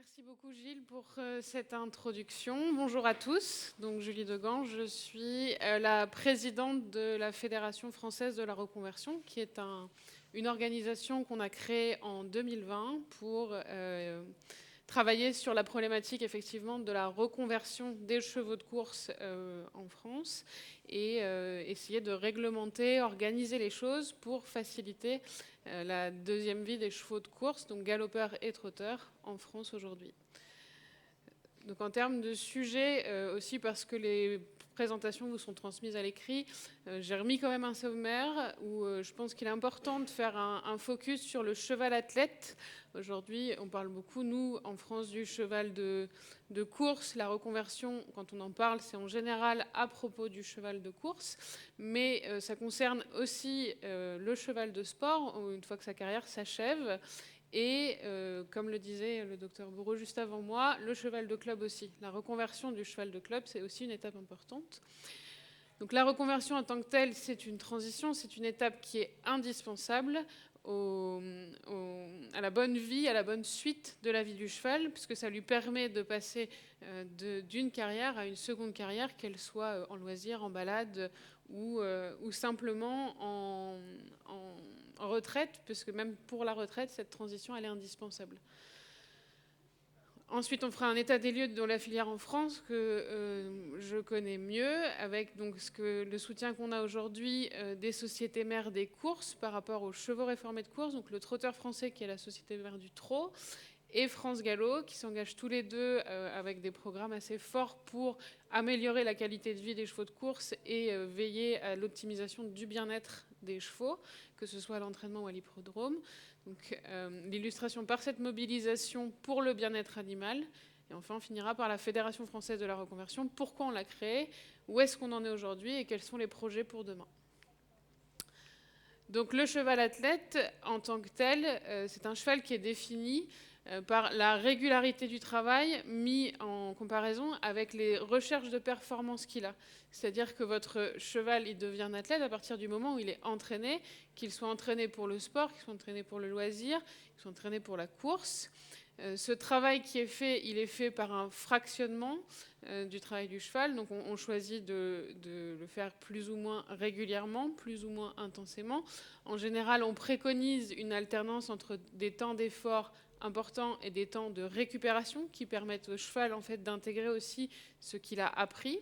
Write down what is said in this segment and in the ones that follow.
Merci beaucoup Gilles pour cette introduction. Bonjour à tous, donc Julie Degan, je suis la présidente de la Fédération française de la reconversion, qui est une organisation qu'on a créée en 2020 pour travailler sur la problématique effectivement de la reconversion des chevaux de course en France et essayer de réglementer, organiser les choses pour faciliter la deuxième vie des chevaux de course, donc galopeurs et trotteurs, en France aujourd'hui. Donc en termes de sujet, aussi parce que les présentations vous sont transmises à l'écrit, j'ai remis quand même un sommaire où je pense qu'il est important de faire un focus sur le cheval athlète. Aujourd'hui, on parle beaucoup, nous, en France, du cheval de course. La reconversion, quand on en parle, c'est en général à propos du cheval de course, mais ça concerne aussi le cheval de sport, une fois que sa carrière s'achève. Et comme le disait le docteur Bourreau juste avant moi, le cheval de club aussi. La reconversion du cheval de club, c'est aussi une étape importante. Donc la reconversion en tant que telle, c'est une transition, c'est une étape qui est indispensable à la bonne vie, à la bonne suite de la vie du cheval, puisque ça lui permet de passer d'une carrière à une seconde carrière, qu'elle soit en loisir, en balade ou simplement en retraite, puisque même pour la retraite, cette transition, elle est indispensable. Ensuite, on fera un état des lieux de la filière en France que je connais mieux, avec donc le soutien qu'on a aujourd'hui des sociétés mères des courses par rapport aux chevaux réformés de course, donc le Trotteur français qui est la société mère du trot, et France Gallo, qui s'engagent tous les deux avec des programmes assez forts pour améliorer la qualité de vie des chevaux de course et veiller à l'optimisation du bien-être des chevaux, que ce soit à l'entraînement ou à l'hippodrome. Donc l'illustration par cette mobilisation pour le bien-être animal. Et enfin, on finira par la Fédération française de la reconversion. Pourquoi on l'a créée? Où est-ce qu'on en est aujourd'hui? Et quels sont les projets pour demain? Donc le cheval athlète, en tant que tel, c'est un cheval qui est défini par la régularité du travail mis en comparaison avec les recherches de performance qu'il a. C'est-à-dire que votre cheval, il devient un athlète à partir du moment où il est entraîné, qu'il soit entraîné pour le sport, qu'il soit entraîné pour le loisir, qu'il soit entraîné pour la course. Ce travail qui est fait, il est fait par un fractionnement du travail du cheval. Donc on choisit de le faire plus ou moins régulièrement, plus ou moins intensément. En général, on préconise une alternance entre des temps d'effort importants et des temps de récupération qui permettent au cheval en fait, d'intégrer aussi ce qu'il a appris.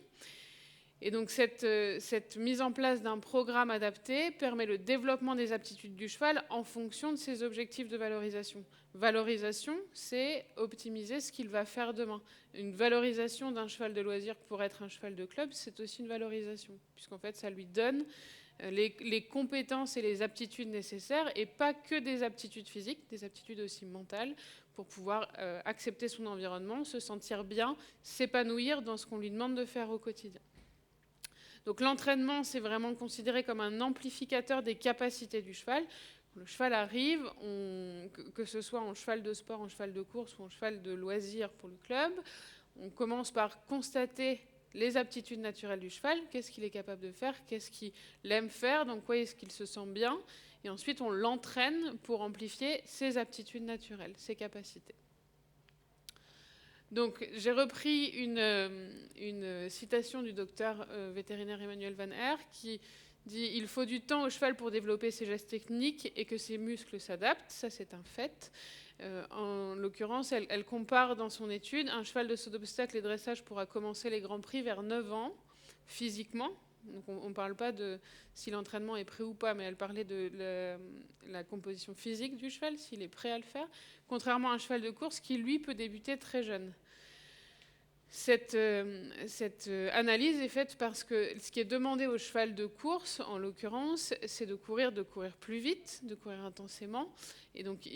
Et donc cette mise en place d'un programme adapté permet le développement des aptitudes du cheval en fonction de ses objectifs de valorisation. Valorisation, c'est optimiser ce qu'il va faire demain. Une valorisation d'un cheval de loisir pour être un cheval de club, c'est aussi une valorisation, puisqu'en fait ça lui donne les compétences et les aptitudes nécessaires, et pas que des aptitudes physiques, des aptitudes aussi mentales, pour pouvoir accepter son environnement, se sentir bien, s'épanouir dans ce qu'on lui demande de faire au quotidien. Donc l'entraînement, c'est vraiment considéré comme un amplificateur des capacités du cheval. Quand le cheval arrive, que ce soit en cheval de sport, en cheval de course ou en cheval de loisir pour le club, on commence par constater les aptitudes naturelles du cheval, qu'est-ce qu'il est capable de faire, qu'est-ce qu'il aime faire, dans quoi est-ce qu'il se sent bien, et ensuite on l'entraîne pour amplifier ses aptitudes naturelles, ses capacités. Donc, j'ai repris une citation du docteur vétérinaire Emmanuel Van Aer qui dit « Il faut du temps au cheval pour développer ses gestes techniques et que ses muscles s'adaptent ». Ça, c'est un fait. En l'occurrence, elle compare dans son étude un cheval de saut d'obstacle et dressage pourra commencer les grands prix vers 9 ans, physiquement. Donc on ne parle pas de si l'entraînement est prêt ou pas, mais elle parlait de la composition physique du cheval, s'il est prêt à le faire, contrairement à un cheval de course qui, lui, peut débuter très jeune. Cette analyse est faite parce que ce qui est demandé au cheval de course, en l'occurrence, c'est de courir plus vite, de courir intensément. Et donc,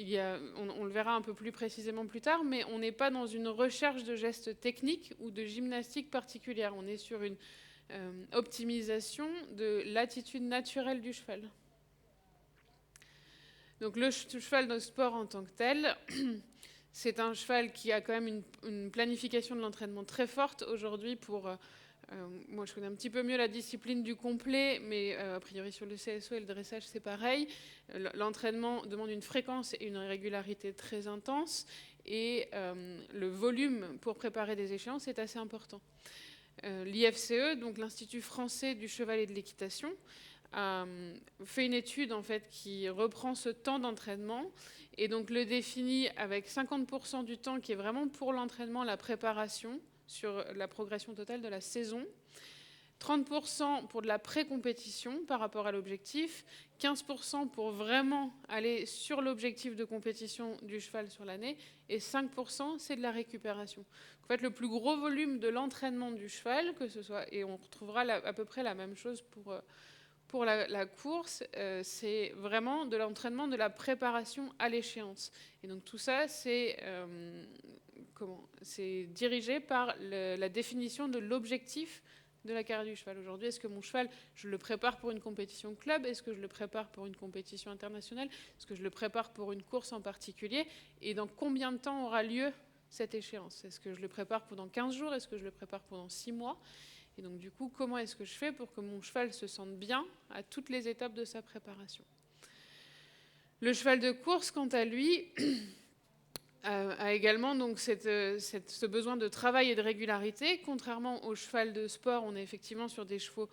on le verra un peu plus précisément plus tard, mais on n'est pas dans une recherche de gestes techniques ou de gymnastique particulière. On est sur une optimisation de l'attitude naturelle du cheval. Donc le cheval de sport en tant que tel, c'est un cheval qui a quand même une planification de l'entraînement très forte aujourd'hui pour... moi, je connais un petit peu mieux la discipline du complet, mais a priori sur le CSO et le dressage, c'est pareil. L'entraînement demande une fréquence et une régularité très intense. et le volume pour préparer des échéances est assez important. L'IFCE, donc l'Institut français du cheval et de l'équitation, fait une étude en fait qui reprend ce temps d'entraînement et donc le définit avec 50% du temps qui est vraiment pour l'entraînement, la préparation sur la progression totale de la saison, 30% pour de la pré-compétition par rapport à l'objectif, 15% pour vraiment aller sur l'objectif de compétition du cheval sur l'année, et 5% c'est de la récupération. En fait, le plus gros volume de l'entraînement du cheval, que ce soit, et on retrouvera à peu près la même chose pour la course, c'est vraiment de l'entraînement, de la préparation à l'échéance. Et donc tout ça, c'est dirigé par la définition de l'objectif de la carrière du cheval. Aujourd'hui, est-ce que mon cheval, je le prépare pour une compétition club? Est-ce que je le prépare pour une compétition internationale? Est-ce que je le prépare pour une course en particulier? Et dans combien de temps aura lieu cette échéance? Est-ce que je le prépare pendant 15 jours? Est-ce que je le prépare pendant 6 mois? Et donc du coup, comment est-ce que je fais pour que mon cheval se sente bien à toutes les étapes de sa préparation? Le cheval de course, quant à lui, a également donc ce besoin de travail et de régularité. Contrairement au cheval de sport, on est effectivement sur des chevaux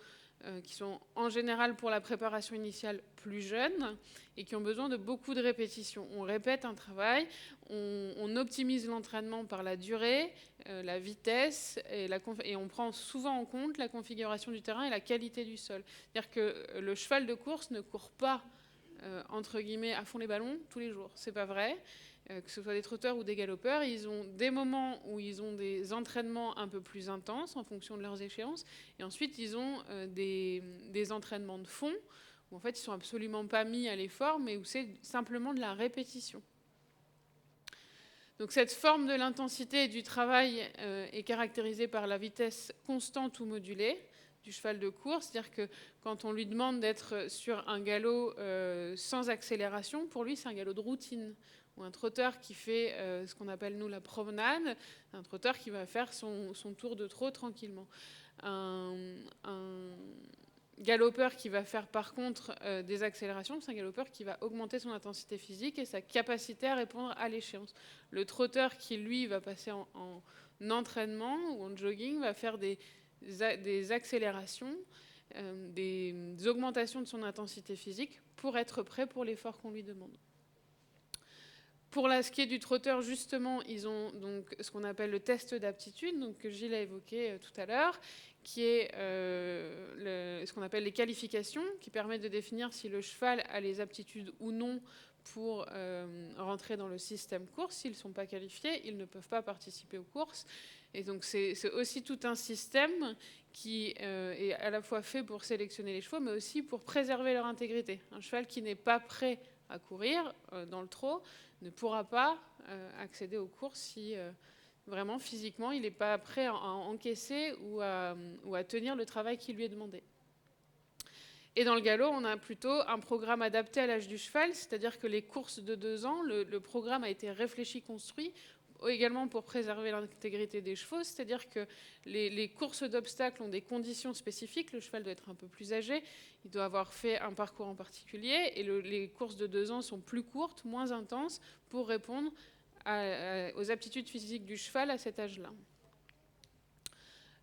qui sont en général pour la préparation initiale plus jeunes et qui ont besoin de beaucoup de répétitions. On répète un travail, on optimise l'entraînement par la durée, la vitesse et on prend souvent en compte la configuration du terrain et la qualité du sol. C'est-à-dire que le cheval de course ne court pas entre guillemets à fond les ballons tous les jours. C'est pas vrai. Que ce soit des trotteurs ou des galopeurs, ils ont des moments où ils ont des entraînements un peu plus intenses en fonction de leurs échéances, et ensuite ils ont des entraînements de fond, où en fait ils sont absolument pas mis à l'effort, mais où c'est simplement de la répétition. Donc cette forme de l'intensité et du travail est caractérisée par la vitesse constante ou modulée du cheval de course, c'est-à-dire que quand on lui demande d'être sur un galop sans accélération, pour lui c'est un galop de routine. Ou un trotteur qui fait ce qu'on appelle nous la promenade, un trotteur qui va faire son tour de trot tranquillement. Un galopeur qui va faire par contre des accélérations, c'est un galopeur qui va augmenter son intensité physique et sa capacité à répondre à l'échéance. Le trotteur qui lui va passer en entraînement ou en jogging va faire des accélérations, des augmentations de son intensité physique pour être prêt pour l'effort qu'on lui demande. Pour ce qui est du trotteur, justement, ils ont donc ce qu'on appelle le test d'aptitude, donc que Gilles a évoqué tout à l'heure, qui est ce qu'on appelle les qualifications, qui permettent de définir si le cheval a les aptitudes ou non pour rentrer dans le système course. S'ils ne sont pas qualifiés, ils ne peuvent pas participer aux courses. Et donc c'est aussi tout un système qui est à la fois fait pour sélectionner les chevaux, mais aussi pour préserver leur intégrité. Un cheval qui n'est pas prêt à courir dans le trot ne pourra pas accéder aux courses si vraiment physiquement il n'est pas prêt à encaisser ou à tenir le travail qui lui est demandé. Et dans le galop, on a plutôt un programme adapté à l'âge du cheval, c'est-à-dire que les courses de 2 ans, le programme a été réfléchi, construit, également pour préserver l'intégrité des chevaux, c'est-à-dire que les courses d'obstacles ont des conditions spécifiques. Le cheval doit être un peu plus âgé, il doit avoir fait un parcours en particulier, et les courses de 2 ans sont plus courtes, moins intenses, pour répondre aux aptitudes physiques du cheval à cet âge-là.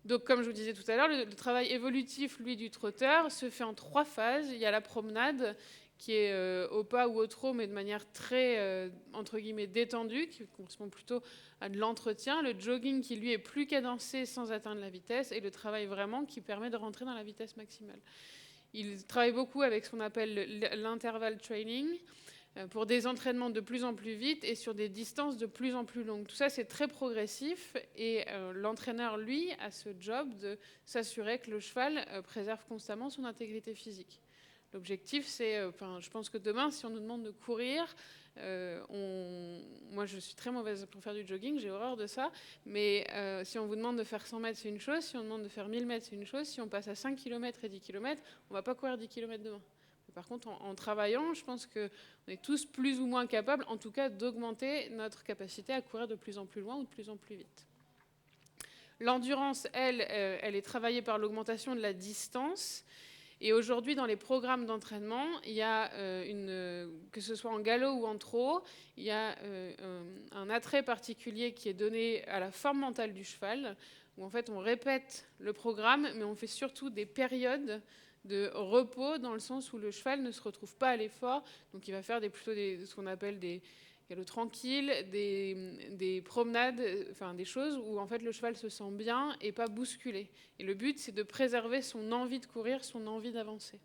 Donc, comme je vous disais tout à l'heure, le travail évolutif, lui, du trotteur, se fait en 3 phases. Il y a la promenade, qui est au pas ou au trot, mais de manière très, entre guillemets, détendue, qui correspond plutôt à de l'entretien. Le jogging, qui, lui, est plus cadencé sans atteindre la vitesse. Et le travail vraiment qui permet de rentrer dans la vitesse maximale. Il travaille beaucoup avec ce qu'on appelle l'interval training, pour des entraînements de plus en plus vite et sur des distances de plus en plus longues. Tout ça, c'est très progressif et l'entraîneur, lui, a ce job de s'assurer que le cheval préserve constamment son intégrité physique. L'objectif, c'est, je pense que demain, si on nous demande de courir, moi je suis très mauvaise pour faire du jogging, j'ai horreur de ça, mais si on vous demande de faire 100 mètres, c'est une chose, si on demande de faire 1000 mètres, c'est une chose, si on passe à 5 km et 10 km, on ne va pas courir 10 km demain. Par contre, en travaillant, je pense qu'on est tous plus ou moins capables, en tout cas, d'augmenter notre capacité à courir de plus en plus loin ou de plus en plus vite. L'endurance, elle est travaillée par l'augmentation de la distance. Et aujourd'hui, dans les programmes d'entraînement, il y a une que ce soit en galop ou en trot, il y a un attrait particulier qui est donné à la forme mentale du cheval, où en fait on répète le programme, mais on fait surtout des périodes de repos, dans le sens où le cheval ne se retrouve pas à l'effort, donc il va faire plutôt ce qu'on appelle des galops tranquilles, des promenades, enfin des choses où en fait le cheval se sent bien et pas bousculé. Et le but, c'est de préserver son envie de courir, son envie d'avancer.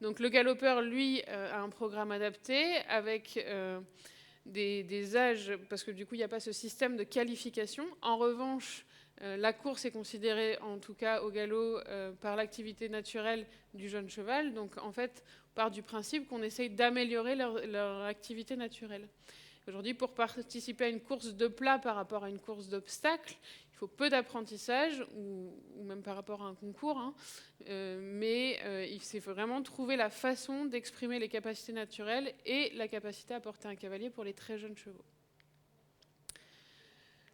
Donc le galopeur, lui, a un programme adapté avec des âges, parce que du coup, il n'y a pas ce système de qualification. En revanche, la course est considérée, en tout cas au galop, par l'activité naturelle du jeune cheval. Donc en fait, on part du principe qu'on essaye d'améliorer leur activité naturelle. Aujourd'hui, pour participer à une course de plat par rapport à une course d'obstacles, il faut peu d'apprentissage, ou même par rapport à un concours, hein, mais il faut vraiment trouver la façon d'exprimer les capacités naturelles et la capacité à porter un cavalier pour les très jeunes chevaux.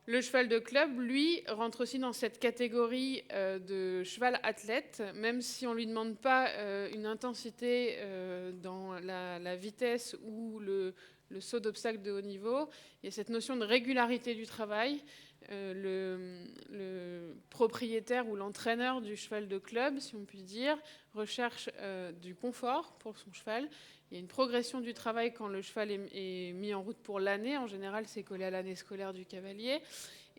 Le cheval de club, lui, rentre aussi dans cette catégorie de cheval athlète, même si on ne lui demande pas une intensité dans la vitesse ou le saut d'obstacle de haut niveau. Il y a cette notion de régularité du travail. Le propriétaire ou l'entraîneur du cheval de club, si on peut dire, recherche du confort pour son cheval. Il y a une progression du travail quand le cheval est mis en route pour l'année. En général, c'est collé à l'année scolaire du cavalier.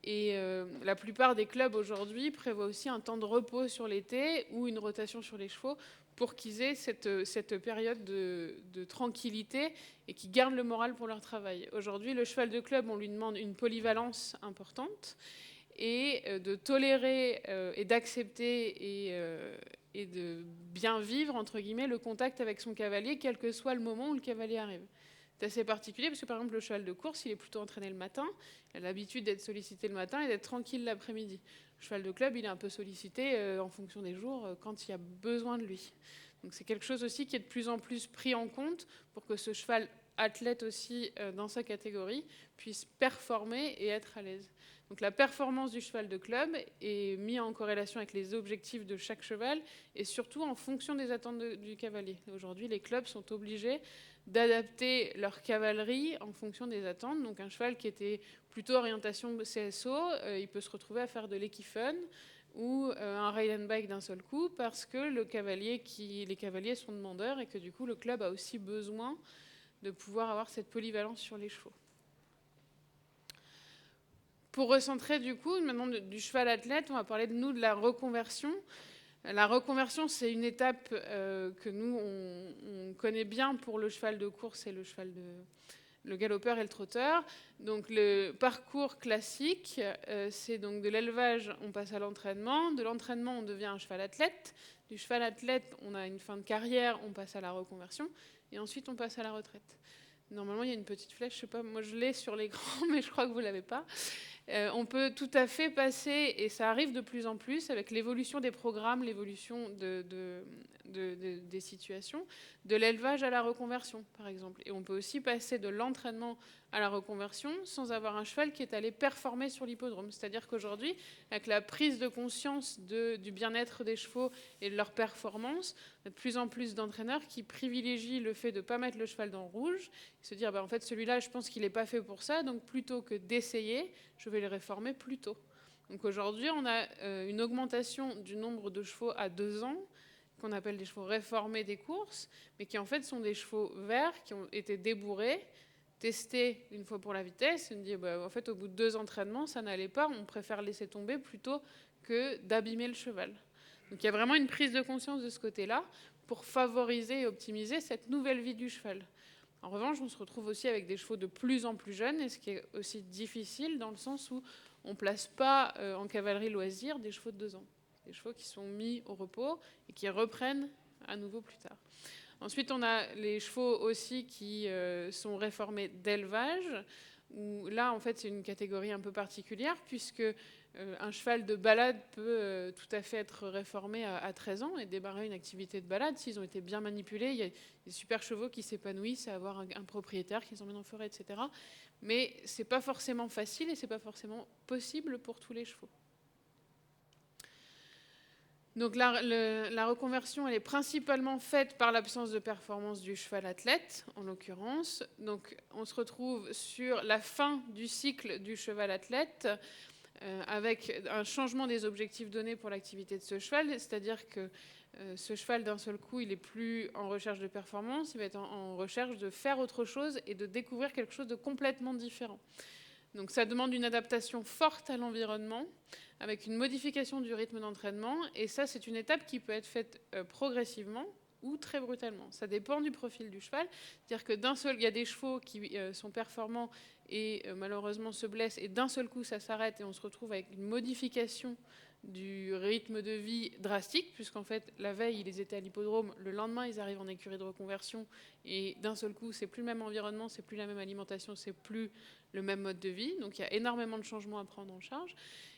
Et la plupart des clubs aujourd'hui prévoient aussi un temps de repos sur l'été ou une rotation sur les chevaux pour qu'ils aient cette période de tranquillité et qu'ils gardent le moral pour leur travail. Aujourd'hui, le cheval de club, on lui demande une polyvalence importante et de tolérer et d'accepter et de bien vivre, entre guillemets, le contact avec son cavalier, quel que soit le moment où le cavalier arrive. C'est assez particulier parce que, par exemple, le cheval de course, il est plutôt entraîné le matin. Il a l'habitude d'être sollicité le matin et d'être tranquille l'après-midi. Le cheval de club, il est un peu sollicité en fonction des jours quand il y a besoin de lui. Donc c'est quelque chose aussi qui est de plus en plus pris en compte pour que ce cheval athlète aussi dans sa catégorie puisse performer et être à l'aise. Donc la performance du cheval de club est mise en corrélation avec les objectifs de chaque cheval et surtout en fonction des attentes du cavalier. Aujourd'hui, les clubs sont obligés d'adapter leur cavalerie en fonction des attentes. Donc un cheval qui était plutôt orientation CSO, il peut se retrouver à faire de l'équifun ou un ride and bike d'un seul coup parce que les cavaliers sont demandeurs et que du coup le club a aussi besoin de pouvoir avoir cette polyvalence sur les chevaux. Pour recentrer du coup, maintenant du cheval athlète, on va parler de la reconversion. La reconversion, c'est une étape que nous, on connaît bien pour le cheval de course et le galopeur et le trotteur. Donc le parcours classique, c'est donc de l'élevage, on passe à l'entraînement. De l'entraînement, on devient un cheval athlète. Du cheval athlète, on a une fin de carrière, on passe à la reconversion. Et ensuite, on passe à la retraite. Normalement, il y a une petite flèche, je sais pas, moi je l'ai sur l'écran, mais je crois que vous ne l'avez pas. On peut tout à fait passer, et ça arrive de plus en plus, avec l'évolution des programmes, l'évolution des situations, de l'élevage à la reconversion, par exemple. Et on peut aussi passer de l'entraînement à la reconversion sans avoir un cheval qui est allé performer sur l'hippodrome. C'est-à-dire qu'aujourd'hui, avec la prise de conscience du bien-être des chevaux et de leur performance, il y a de plus en plus d'entraîneurs qui privilégient le fait de ne pas mettre le cheval dans le rouge, et se dire, en fait, celui-là, je pense qu'il n'est pas fait pour ça, donc plutôt que d'essayer, je vais le réformer plus tôt. Donc aujourd'hui, on a une augmentation du nombre de chevaux à 2 ans, qu'on appelle des chevaux réformés des courses, mais qui en fait sont des chevaux verts qui ont été débourrés, testés une fois pour la vitesse, et on dit en fait au bout de 2 entraînements, ça n'allait pas, on préfère laisser tomber plutôt que d'abîmer le cheval. Donc il y a vraiment une prise de conscience de ce côté-là pour favoriser et optimiser cette nouvelle vie du cheval. En revanche, on se retrouve aussi avec des chevaux de plus en plus jeunes, et ce qui est aussi difficile dans le sens où on ne place pas en cavalerie loisir des chevaux de 2 ans. Des chevaux qui sont mis au repos et qui reprennent à nouveau plus tard. Ensuite, on a les chevaux aussi qui sont réformés d'élevage, où là, en fait, c'est une catégorie un peu particulière, puisque un cheval de balade peut tout à fait être réformé à 13 ans et démarrer une activité de balade. S'ils ont été bien manipulés, il y a des super chevaux qui s'épanouissent à avoir un propriétaire qui les emmène en forêt, etc. Mais ce n'est pas forcément facile et ce n'est pas forcément possible pour tous les chevaux. Donc la reconversion, elle est principalement faite par l'absence de performance du cheval athlète, en l'occurrence. Donc on se retrouve sur la fin du cycle du cheval athlète, avec un changement des objectifs donnés pour l'activité de ce cheval, c'est-à-dire que ce cheval, d'un seul coup, il n'est plus en recherche de performance, il va être en recherche de faire autre chose et de découvrir quelque chose de complètement différent. Donc ça demande une adaptation forte à l'environnement, avec une modification du rythme d'entraînement, et ça, c'est une étape qui peut être faite progressivement ou très brutalement. Ça dépend du profil du cheval. C'est-à-dire que d'un seul, il y a des chevaux qui sont performants et malheureusement se blessent, et d'un seul coup, ça s'arrête et on se retrouve avec une modification du rythme de vie drastique, puisqu'en fait, la veille, ils étaient à l'hippodrome, le lendemain, ils arrivent en écurie de reconversion, et d'un seul coup, c'est plus le même environnement, c'est plus la même alimentation, c'est plus le même mode de vie. Donc il y a énormément de changements à prendre en charge.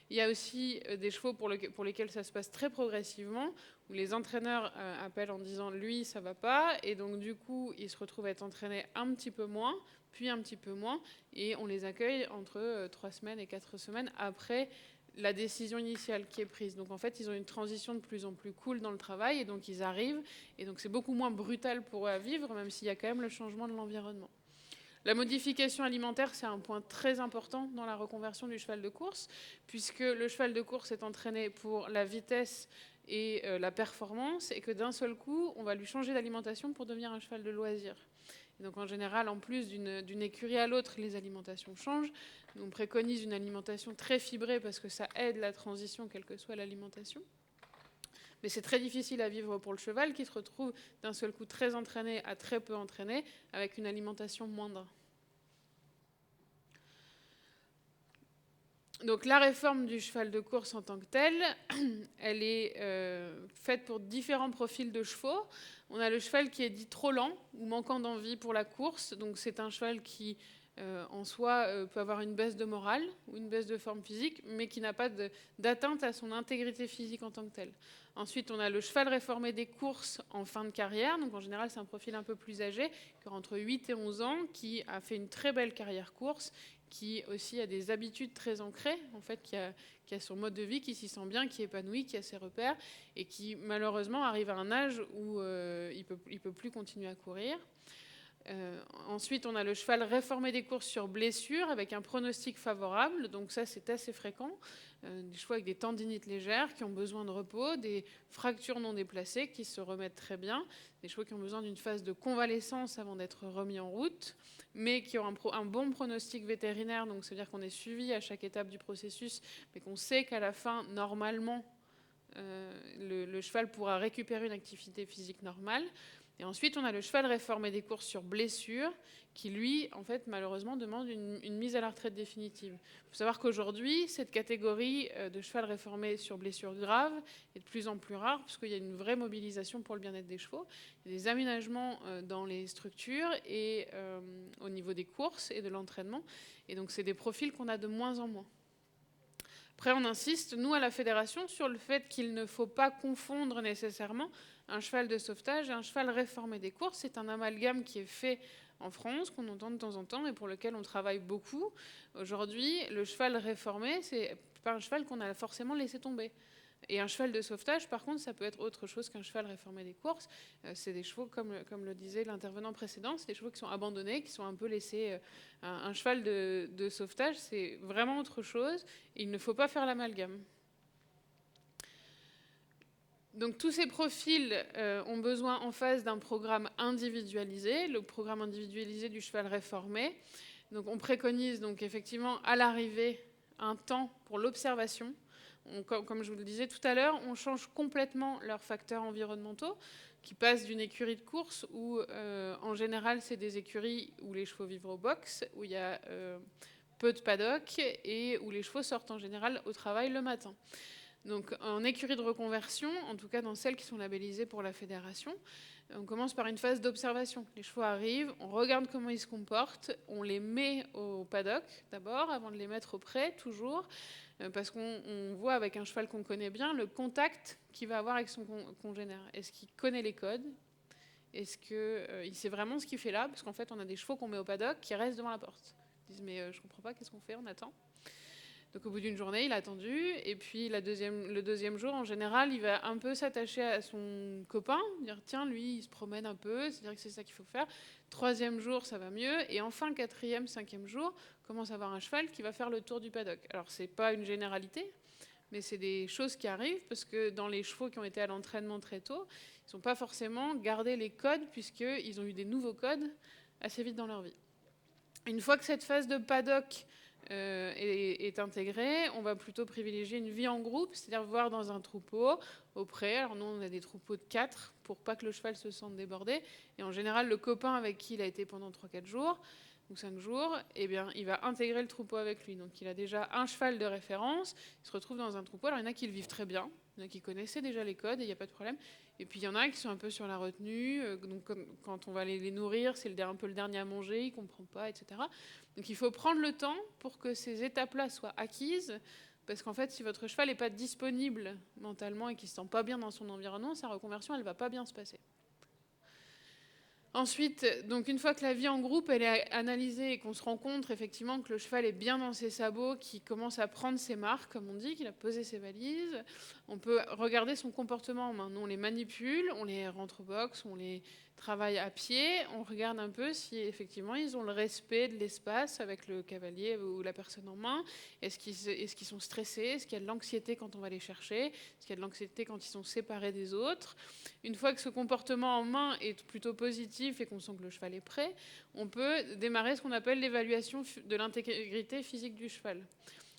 Il y a aussi des chevaux pour lesquels ça se passe très progressivement, où les entraîneurs appellent en disant lui ça va pas, et donc du coup ils se retrouvent à être entraînés un petit peu moins, puis un petit peu moins, et on les accueille entre 3 semaines et 4 semaines après la décision initiale qui est prise. Donc en fait ils ont une transition de plus en plus cool dans le travail, et donc ils arrivent, et donc c'est beaucoup moins brutal pour eux à vivre, même s'il y a quand même le changement de l'environnement. La modification alimentaire, c'est un point très important dans la reconversion du cheval de course, puisque le cheval de course est entraîné pour la vitesse et la performance, et que d'un seul coup, on va lui changer d'alimentation pour devenir un cheval de loisir. Et donc en général, en plus d'une écurie à l'autre, les alimentations changent. On préconise une alimentation très fibrée parce que ça aide la transition, quelle que soit l'alimentation. Mais c'est très difficile à vivre pour le cheval qui se retrouve d'un seul coup très entraîné à très peu entraîné, avec une alimentation moindre. Donc la réforme du cheval de course en tant que telle, elle est faite pour différents profils de chevaux. On a le cheval qui est dit trop lent ou manquant d'envie pour la course. Donc c'est un cheval qui, en soi, peut avoir une baisse de morale ou une baisse de forme physique, mais qui n'a pas d'atteinte à son intégrité physique en tant que telle. Ensuite, on a le cheval réformé des courses en fin de carrière. Donc en général, c'est un profil un peu plus âgé, qui a entre 8 et 11 ans, qui a fait une très belle carrière course, qui aussi a des habitudes très ancrées, en fait, qui a son mode de vie, qui s'y sent bien, qui est épanoui, qui a ses repères, et qui malheureusement arrive à un âge où il peut plus continuer à courir. Ensuite, on a le cheval réformé des courses sur blessure avec un pronostic favorable. Donc ça, c'est assez fréquent. Des chevaux avec des tendinites légères qui ont besoin de repos, des fractures non déplacées qui se remettent très bien, des chevaux qui ont besoin d'une phase de convalescence avant d'être remis en route, mais qui ont un bon pronostic vétérinaire. Donc ça veut dire qu'on est suivi à chaque étape du processus, mais qu'on sait qu'à la fin, normalement, le cheval pourra récupérer une activité physique normale. Et ensuite, on a le cheval réformé des courses sur blessure, qui lui, en fait, malheureusement, demande une mise à la retraite définitive. Il faut savoir qu'aujourd'hui, cette catégorie de cheval réformé sur blessure grave est de plus en plus rare, parce qu'il y a une vraie mobilisation pour le bien-être des chevaux. Il y a des aménagements dans les structures et au niveau des courses et de l'entraînement. Et donc, c'est des profils qu'on a de moins en moins. Après, on insiste, nous, à la fédération, sur le fait qu'il ne faut pas confondre nécessairement un cheval de sauvetage et un cheval réformé des courses. C'est un amalgame qui est fait en France, qu'on entend de temps en temps et pour lequel on travaille beaucoup. Aujourd'hui, le cheval réformé, c'est pas un cheval qu'on a forcément laissé tomber. Et un cheval de sauvetage, par contre, ça peut être autre chose qu'un cheval réformé des courses. C'est des chevaux, comme le disait l'intervenant précédent, c'est des chevaux qui sont abandonnés, qui sont un peu laissés. Un cheval de sauvetage, c'est vraiment autre chose. Il ne faut pas faire l'amalgame. Donc tous ces profils ont besoin en face d'un programme individualisé, le programme individualisé du cheval réformé. Donc on préconise donc effectivement à l'arrivée un temps pour l'observation. Comme je vous le disais tout à l'heure, on change complètement leurs facteurs environnementaux, qui passent d'une écurie de course où en général c'est des écuries où les chevaux vivent au box, où il y a peu de paddock et où les chevaux sortent en général au travail le matin. Donc en écurie de reconversion, en tout cas dans celles qui sont labellisées pour la fédération, on commence par une phase d'observation. Les chevaux arrivent, on regarde comment ils se comportent, on les met au paddock d'abord, avant de les mettre au pré, toujours, parce qu'on voit avec un cheval qu'on connaît bien le contact qu'il va avoir avec son congénère. Est-ce qu'il connaît les codes ? Est-ce qu'il sait vraiment ce qu'il fait là ? Parce qu'en fait, on a des chevaux qu'on met au paddock qui restent devant la porte. Ils disent « mais je comprends pas, qu'est-ce qu'on fait ? On attend ». Donc au bout d'une journée, il a attendu. Et puis le deuxième jour, en général, il va un peu s'attacher à son copain, dire tiens, lui, il se promène un peu, c'est-à-dire que c'est ça qu'il faut faire. Troisième jour, ça va mieux. Et enfin, quatrième, cinquième jour, commence à avoir un cheval qui va faire le tour du paddock. Alors c'est pas une généralité, mais c'est des choses qui arrivent parce que dans les chevaux qui ont été à l'entraînement très tôt, ils n'ont pas forcément gardé les codes puisqu'ils ont eu des nouveaux codes assez vite dans leur vie. Une fois que cette phase de paddock est intégrée, on va plutôt privilégier une vie en groupe, c'est-à-dire voir dans un troupeau auprès. Alors nous, on a des troupeaux de 4 pour pas que le cheval se sente débordé. Et en général, le copain avec qui il a été pendant 3-4 jours ou 5 jours, eh bien, il va intégrer le troupeau avec lui. Donc il a déjà un cheval de référence, il se retrouve dans un troupeau. Alors il y en a qui le vivent très bien, il y en a qui connaissaient déjà les codes et il n'y a pas de problème. Et puis il y en a qui sont un peu sur la retenue, donc quand on va les nourrir, c'est un peu le dernier à manger, ils ne comprennent pas, etc. Donc il faut prendre le temps pour que ces étapes-là soient acquises, parce qu'en fait, si votre cheval n'est pas disponible mentalement et qu'il ne se sent pas bien dans son environnement, sa reconversion, elle ne va pas bien se passer. Ensuite, donc une fois que la vie en groupe elle est analysée et qu'on se rend compte effectivement que le cheval est bien dans ses sabots, qu'il commence à prendre ses marques, comme on dit, qu'il a posé ses valises, on peut regarder son comportement en main. Nous, on les manipule, on les rentre au box, on les travaille à pied, on regarde un peu si effectivement ils ont le respect de l'espace avec le cavalier ou la personne en main. Est-ce qu'ils sont stressés? Est-ce qu'il y a de l'anxiété quand on va les chercher? Est-ce qu'il y a de l'anxiété quand ils sont séparés des autres? Une fois que ce comportement en main est plutôt positif et qu'on sent que le cheval est prêt, on peut démarrer ce qu'on appelle l'évaluation de l'intégrité physique du cheval.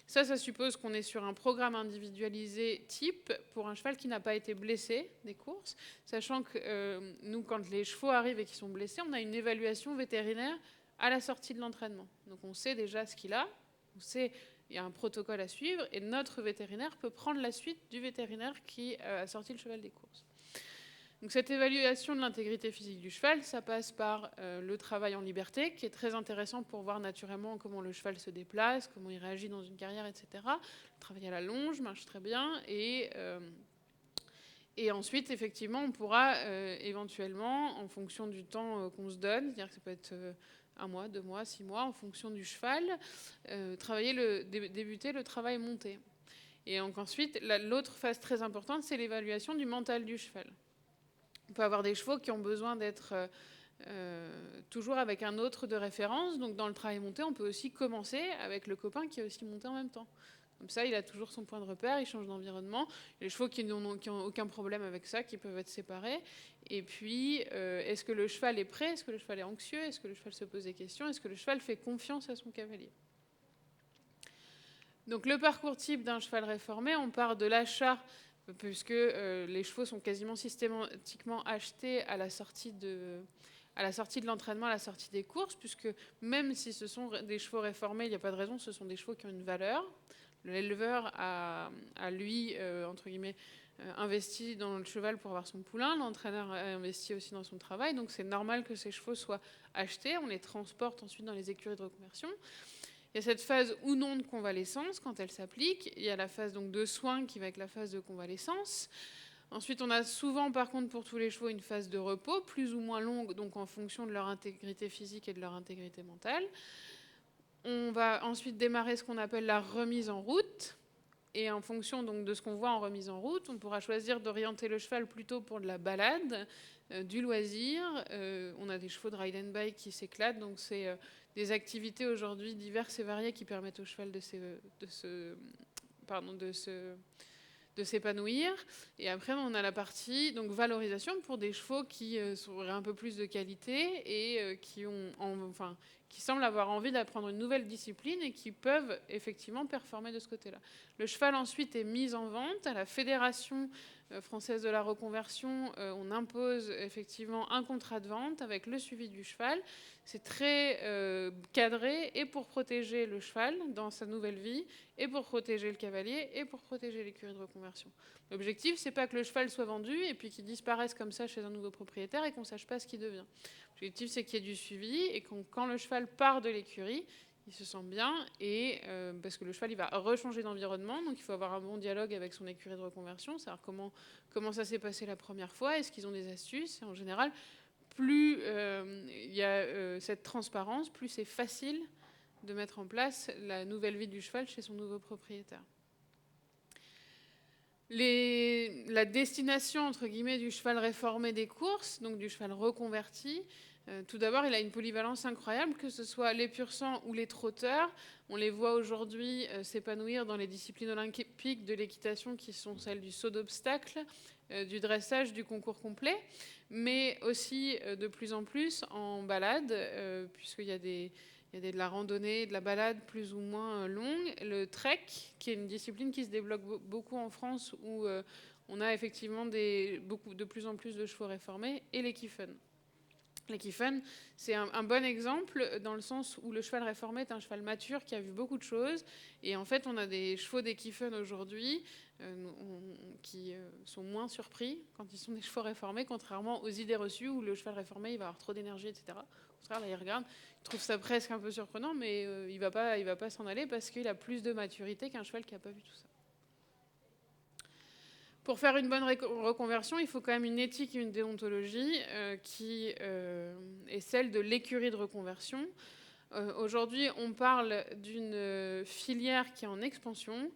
Ça suppose qu'on est sur un programme individualisé type pour un cheval qui n'a pas été blessé des courses, sachant que nous, quand les chevaux arrivent et qu'ils sont blessés, on a une évaluation vétérinaire à la sortie de l'entraînement. Donc on sait déjà ce qu'il a, on sait il y a un protocole à suivre, et notre vétérinaire peut prendre la suite du vétérinaire qui a sorti le cheval des courses. Donc cette évaluation de l'intégrité physique du cheval, ça passe par le travail en liberté, qui est très intéressant pour voir naturellement comment le cheval se déplace, comment il réagit dans une carrière, etc. Le travail à la longe marche très bien. Et ensuite, effectivement, on pourra éventuellement, en fonction du temps qu'on se donne, c'est-à-dire que ça peut être 1 mois, 2 mois, 6 mois, en fonction du cheval, débuter le travail monté. Et donc ensuite, l'autre phase très importante, c'est l'évaluation du mental du cheval. On peut avoir des chevaux qui ont besoin d'être toujours avec un autre de référence. Donc dans le travail monté, on peut aussi commencer avec le copain qui est aussi monté en même temps. Comme ça, il a toujours son point de repère, il change d'environnement. Les chevaux qui n'ont aucun problème avec ça, qui peuvent être séparés. Et puis, est-ce que le cheval est prêt? Est-ce que le cheval est anxieux? Est-ce que le cheval se pose des questions? Est-ce que le cheval fait confiance à son cavalier? Donc le parcours type d'un cheval réformé, on part de l'achat, puisque les chevaux sont quasiment systématiquement achetés à la sortie de l'entraînement, à la sortie des courses, puisque même si ce sont des chevaux réformés, il n'y a pas de raison, ce sont des chevaux qui ont une valeur. L'éleveur a lui, entre guillemets, investi dans le cheval pour avoir son poulain, l'entraîneur a investi aussi dans son travail, donc c'est normal que ces chevaux soient achetés, on les transporte ensuite dans les écuries de reconversion. Il y a cette phase ou non de convalescence quand elle s'applique. Il y a la phase donc de soins qui va être la phase de convalescence. Ensuite, on a souvent, par contre, pour tous les chevaux, une phase de repos, plus ou moins longue, donc en fonction de leur intégrité physique et de leur intégrité mentale. On va ensuite démarrer ce qu'on appelle la remise en route. Et en fonction donc, de ce qu'on voit en remise en route, on pourra choisir d'orienter le cheval plutôt pour de la balade, du loisir. On a des chevaux de ride and bike qui s'éclatent, donc c'est des activités aujourd'hui diverses et variées qui permettent au cheval de s'épanouir. Et après, on a la partie donc valorisation pour des chevaux qui auraient un peu plus de qualité et qui semblent avoir envie d'apprendre une nouvelle discipline et qui peuvent effectivement performer de ce côté-là. Le cheval ensuite est mis en vente à la Fédération française de la reconversion. On impose effectivement un contrat de vente avec le suivi du cheval. C'est très cadré et pour protéger le cheval dans sa nouvelle vie, et pour protéger le cavalier, et pour protéger l'écurie de reconversion. L'objectif, c'est pas que le cheval soit vendu et puis qu'il disparaisse comme ça chez un nouveau propriétaire et qu'on sache pas ce qu'il devient. L'objectif, c'est qu'il y ait du suivi et quand le cheval part de l'écurie, il se sent bien et parce que le cheval il va rechanger d'environnement, donc il faut avoir un bon dialogue avec son écurie de reconversion, savoir comment ça s'est passé la première fois, est-ce qu'ils ont des astuces. Et en général, plus il y a cette transparence, plus c'est facile de mettre en place la nouvelle vie du cheval chez son nouveau propriétaire. La destination, entre guillemets, du cheval réformé des courses, donc du cheval reconverti, tout d'abord, il a une polyvalence incroyable, que ce soit les pur-sang ou les trotteurs. On les voit aujourd'hui s'épanouir dans les disciplines olympiques de l'équitation qui sont celles du saut d'obstacle, du dressage, du concours complet, mais aussi de plus en plus en balade, puisqu'il y a de la randonnée, de la balade plus ou moins longue. Le trek, qui est une discipline qui se développe beaucoup en France, où on a effectivement de plus en plus de chevaux réformés, et l'équiphone. L'équiphone, c'est un bon exemple dans le sens où le cheval réformé est un cheval mature qui a vu beaucoup de choses. Et en fait, on a des chevaux d'équiphone aujourd'hui qui sont moins surpris quand ils sont des chevaux réformés, contrairement aux idées reçues où le cheval réformé, il va avoir trop d'énergie, etc. Au contraire, là, il regarde, il trouve ça presque un peu surprenant, mais il va pas s'en aller parce qu'il a plus de maturité qu'un cheval qui n'a pas vu tout ça. Pour faire une bonne reconversion, il faut quand même une éthique et une déontologie qui est celle de l'écurie de reconversion. Aujourd'hui, on parle d'une filière qui est en expansion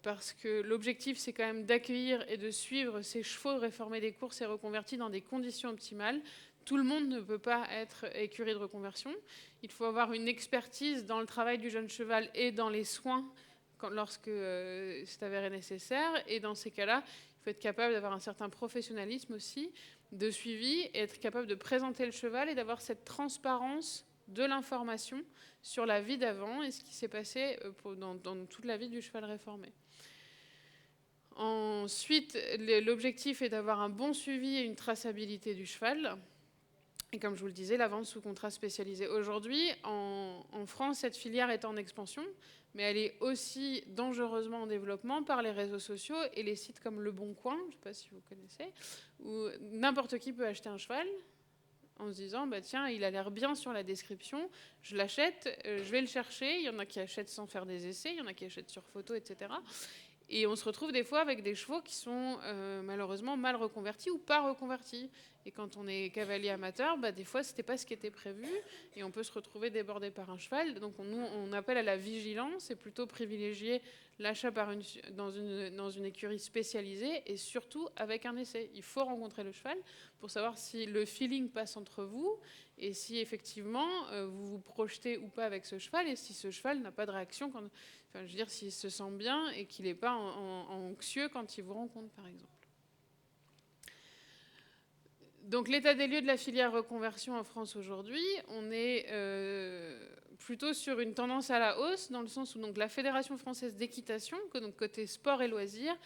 parce que l'objectif, c'est quand même d'accueillir et de suivre ces chevaux réformés des courses et reconvertis dans des conditions optimales. Tout le monde ne peut pas être écurie de reconversion. Il faut avoir une expertise dans le travail du jeune cheval et dans les soins lorsque c'est avéré nécessaire. Et dans ces cas-là, il faut être capable d'avoir un certain professionnalisme aussi, de suivi, et être capable de présenter le cheval et d'avoir cette transparence de l'information sur la vie d'avant et ce qui s'est passé dans toute la vie du cheval réformé. Ensuite, l'objectif est d'avoir un bon suivi et une traçabilité du cheval. Et comme je vous le disais, la vente sous contrat spécialisé. Aujourd'hui, en France, cette filière est en expansion, mais elle est aussi dangereusement en développement par les réseaux sociaux et les sites comme Le Bon Coin, je ne sais pas si vous connaissez, où n'importe qui peut acheter un cheval en se disant, bah tiens, il a l'air bien sur la description, je l'achète, je vais le chercher. Il y en a qui achètent sans faire des essais, il y en a qui achètent sur photo, etc. Et on se retrouve des fois avec des chevaux qui sont malheureusement mal reconvertis ou pas reconvertis. Et quand on est cavalier amateur, bah, des fois, ce n'était pas ce qui était prévu. Et on peut se retrouver débordé par un cheval. Donc, on appelle à la vigilance et plutôt privilégier l'achat dans une écurie spécialisée et surtout avec un essai. Il faut rencontrer le cheval pour savoir si le feeling passe entre vous et si effectivement vous vous projetez ou pas avec ce cheval et si ce cheval n'a pas de réaction, je veux dire, s'il se sent bien et qu'il n'est pas anxieux quand il vous rencontre, par exemple. Donc l'état des lieux de la filière reconversion en France aujourd'hui, on est plutôt sur une tendance à la hausse, dans le sens où donc, la Fédération française d'équitation, donc côté sport et loisirs,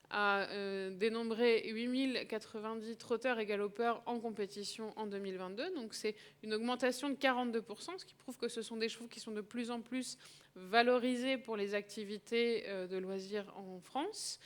a dénombré 8090 trotteurs et galopeurs en compétition en 2022. Donc c'est une augmentation de 42%, ce qui prouve que ce sont des chevaux qui sont de plus en plus valorisés pour les activités de loisirs en France.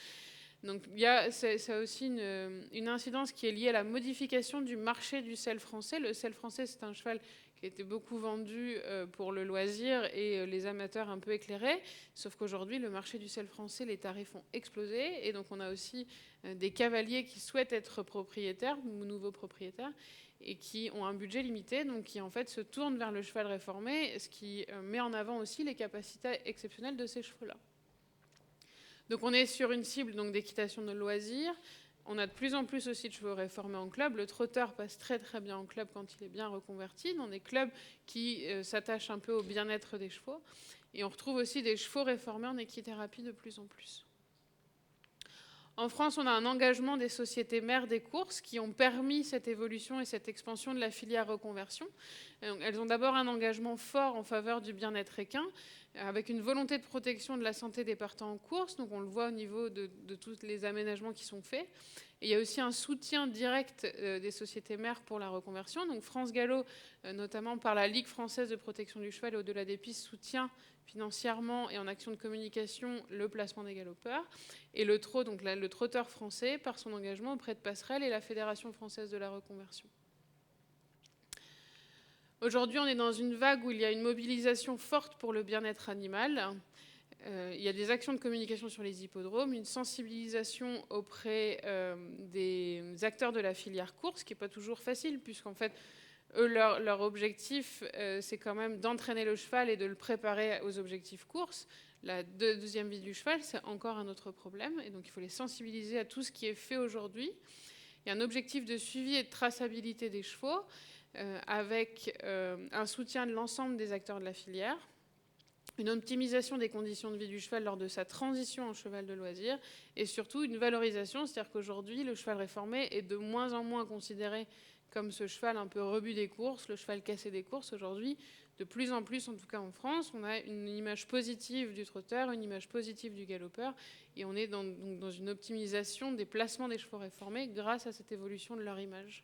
Donc ça a aussi une incidence qui est liée à la modification du marché du selle français. Le selle français, c'est un cheval qui a été beaucoup vendu pour le loisir et les amateurs un peu éclairés. Sauf qu'aujourd'hui, le marché du selle français, les tarifs ont explosé. Et donc on a aussi des cavaliers qui souhaitent être propriétaires, ou nouveaux propriétaires, et qui ont un budget limité, donc qui en fait se tournent vers le cheval réformé, ce qui met en avant aussi les capacités exceptionnelles de ces chevaux-là. Donc on est sur une cible d'équitation de loisirs. On a de plus en plus aussi de chevaux réformés en club. Le trotteur passe très très bien en club quand il est bien reconverti, dans des clubs qui s'attachent un peu au bien-être des chevaux. Et on retrouve aussi des chevaux réformés en équithérapie de plus en plus. En France, on a un engagement des sociétés mères des courses qui ont permis cette évolution et cette expansion de la filière reconversion. Elles ont d'abord un engagement fort en faveur du bien-être équin, avec une volonté de protection de la santé des partants en course. Donc on le voit au niveau de tous les aménagements qui sont faits. Et il y a aussi un soutien direct des sociétés mères pour la reconversion. Donc France Galop, notamment par la Ligue française de protection du cheval et au-delà des pistes, soutient financièrement et en action de communication le placement des galopeurs. Et le trot, donc le trotteur français, par son engagement auprès de Passerelle et la Fédération française de la reconversion. Aujourd'hui, on est dans une vague où il y a une mobilisation forte pour le bien-être animal. Il y a des actions de communication sur les hippodromes, une sensibilisation auprès des acteurs de la filière course, qui n'est pas toujours facile, puisqu'en fait, Eux, leur objectif, c'est quand même d'entraîner le cheval et de le préparer aux objectifs courses. La deuxième vie du cheval, c'est encore un autre problème. Et donc, il faut les sensibiliser à tout ce qui est fait aujourd'hui. Il y a un objectif de suivi et de traçabilité des chevaux avec un soutien de l'ensemble des acteurs de la filière, une optimisation des conditions de vie du cheval lors de sa transition en cheval de loisir et surtout une valorisation, c'est-à-dire qu'aujourd'hui, le cheval réformé est de moins en moins considéré comme ce cheval un peu rebut des courses, le cheval cassé des courses. Aujourd'hui, de plus en plus, en tout cas en France, on a une image positive du trotteur, une image positive du galopeur, et on est dans une optimisation des placements des chevaux réformés grâce à cette évolution de leur image.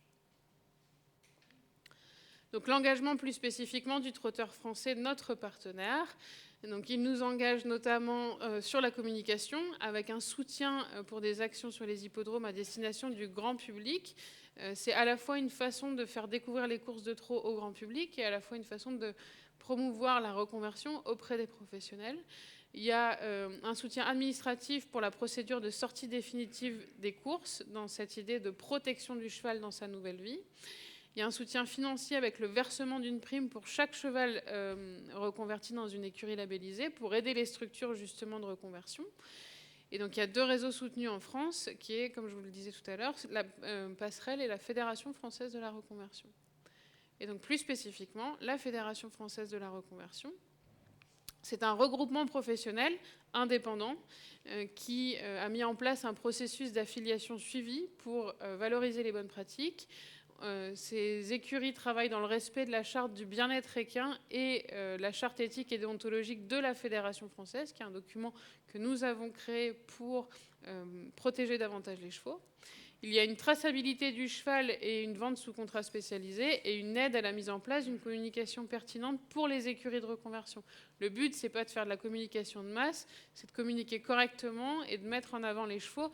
Donc l'engagement plus spécifiquement du trotteur français, notre partenaire. Donc il nous engage notamment sur la communication avec un soutien pour des actions sur les hippodromes à destination du grand public. C'est à la fois une façon de faire découvrir les courses de trot au grand public et à la fois une façon de promouvoir la reconversion auprès des professionnels. Il y a un soutien administratif pour la procédure de sortie définitive des courses dans cette idée de protection du cheval dans sa nouvelle vie. Il y a un soutien financier avec le versement d'une prime pour chaque cheval reconverti dans une écurie labellisée pour aider les structures justement de reconversion. Et donc il y a 2 réseaux soutenus en France qui est, comme je vous le disais tout à l'heure, la Passerelle et la Fédération française de la reconversion. Et donc plus spécifiquement, la Fédération française de la reconversion, c'est un regroupement professionnel indépendant qui a mis en place un processus d'affiliation suivi pour valoriser les bonnes pratiques. Ces écuries travaillent dans le respect de la charte du bien-être équin et la charte éthique et déontologique de la Fédération française, qui est un document que nous avons créé pour protéger davantage les chevaux. Il y a une traçabilité du cheval et une vente sous contrat spécialisé et une aide à la mise en place d'une communication pertinente pour les écuries de reconversion. Le but, c'est pas de faire de la communication de masse, c'est de communiquer correctement et de mettre en avant les chevaux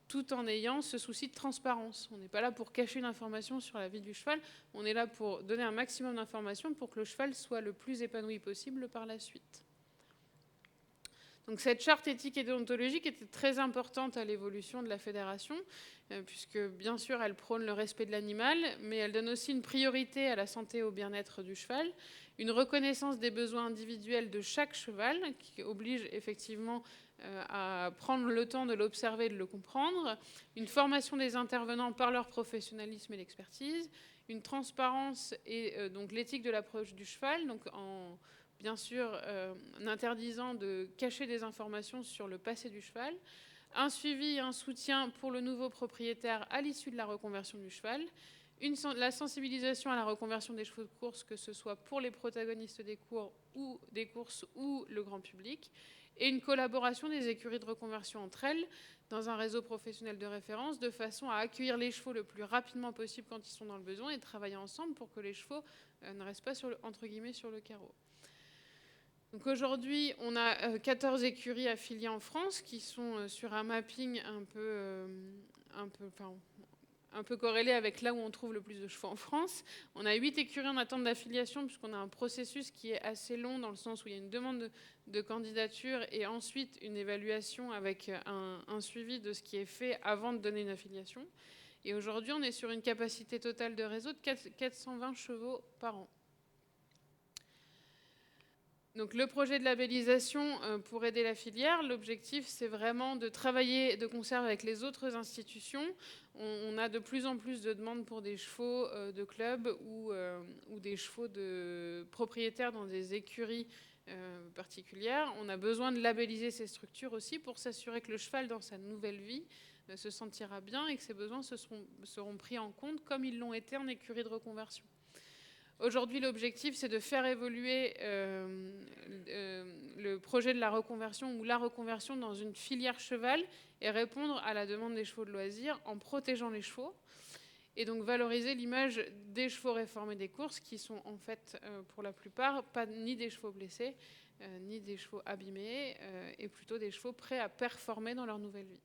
tout en ayant ce souci de transparence. On n'est pas là pour cacher une information sur la vie du cheval, on est là pour donner un maximum d'informations pour que le cheval soit le plus épanoui possible par la suite. Donc cette charte éthique et déontologique était très importante à l'évolution de la fédération, puisque bien sûr elle prône le respect de l'animal, mais elle donne aussi une priorité à la santé et au bien-être du cheval, une reconnaissance des besoins individuels de chaque cheval, qui oblige effectivement à prendre le temps de l'observer et de le comprendre, une formation des intervenants par leur professionnalisme et l'expertise, une transparence et donc l'éthique de l'approche du cheval, donc en bien sûr en interdisant de cacher des informations sur le passé du cheval, un suivi et un soutien pour le nouveau propriétaire à l'issue de la reconversion du cheval, la sensibilisation à la reconversion des chevaux de course, que ce soit pour les protagonistes des courses ou le grand public, et une collaboration des écuries de reconversion entre elles dans un réseau professionnel de référence de façon à accueillir les chevaux le plus rapidement possible quand ils sont dans le besoin et travailler ensemble pour que les chevaux ne restent pas entre guillemets sur le carreau. Donc aujourd'hui, on a 14 écuries affiliées en France qui sont sur un mapping un peu corrélé avec là où on trouve le plus de chevaux en France. On a 8 écuries en attente d'affiliation puisqu'on a un processus qui est assez long dans le sens où il y a une demande de candidature et ensuite une évaluation avec un suivi de ce qui est fait avant de donner une affiliation. Et aujourd'hui, on est sur une capacité totale de réseau de 420 chevaux par an. Donc le projet de labellisation pour aider la filière, l'objectif c'est vraiment de travailler de concert avec les autres institutions. On a de plus en plus de demandes pour des chevaux de club ou des chevaux de propriétaires dans des écuries particulières. On a besoin de labelliser ces structures aussi pour s'assurer que le cheval dans sa nouvelle vie se sentira bien et que ses besoins seront pris en compte comme ils l'ont été en écurie de reconversion. Aujourd'hui, l'objectif, c'est de faire évoluer le projet de la reconversion ou la reconversion dans une filière cheval et répondre à la demande des chevaux de loisirs en protégeant les chevaux et donc valoriser l'image des chevaux réformés des courses qui sont en fait, pour la plupart, pas ni des chevaux blessés, ni des chevaux abîmés et plutôt des chevaux prêts à performer dans leur nouvelle vie.